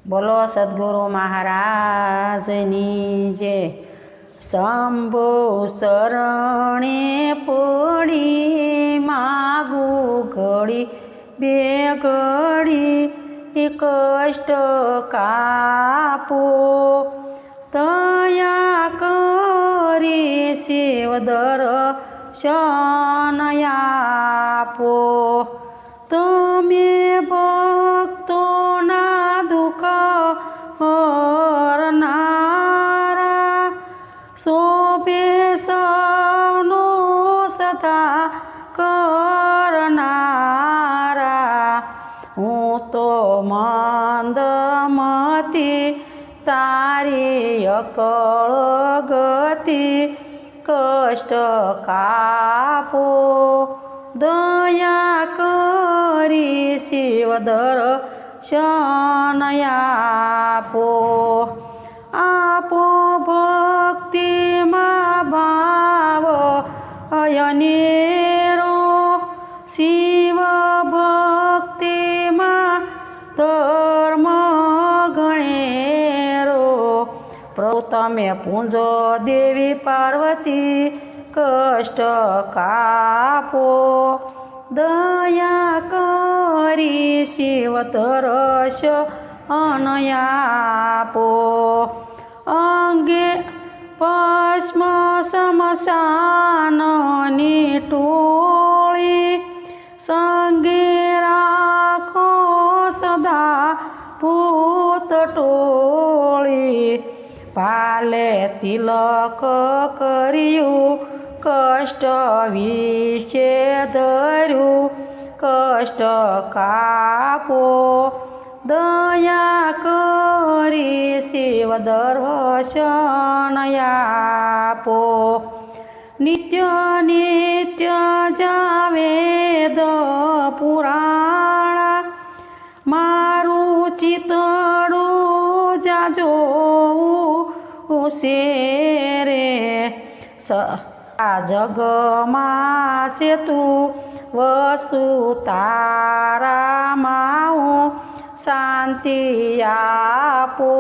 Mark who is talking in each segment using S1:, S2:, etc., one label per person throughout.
S1: બોલો સદગુરુ મહારાજની જય। શંભુ શરણે પડી માગું ઘડી બે ઘડી કષ્ટ કાપો, તયા કરી શિવ દર્શન આપો। તમે ભક્તોના દુઃખ હરનારા, શોભે સૌનો સદા કરનારા। હું તો મંદમતી તારી અકળ ગતિ, કષ્ટ કાપો, દયા કરી શિવ દર્શન આપો। આપો ભક્તિમાં ભાવ અનેરો, શિવ ભક્તિમાં ધર્મ ગણેરો। પ્રભુ તમે પૂંજો દેવી પાર્વતી, કષ્ટ કાપો, દયા કરી શિવ દર્શન આપો। અંગે ભસ્મ સ્મશાનની ટોળી, સંગે રાખો સદા ભૂત ટોળી। ભાલે તિલક કર્યું, કષ્ટ વિશે ધર્યું, કષ્ટ કાપો, દયા કરી શિવ દર્શન આપો। નિત્ય નિત્ય જાવેદ પુરાણા, મારું ચિતડું જાજો શેરે। આ જગમાં છે તું વસુ, તારામાં હું શાંતિ આપો,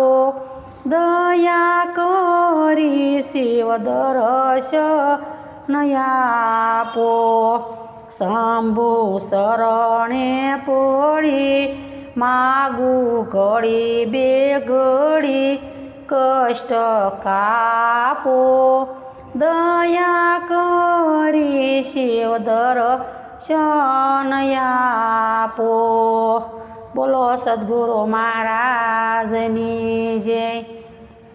S1: દયા કરી શિવ દર્શન આપો। શંભુ શરણે પડી માગું ઘડી બે ઘડી, કષ્ટ કાપો, દયા કરી શિવ દર્શન આપો। બોલો સદગુરુ મહારાજની જય।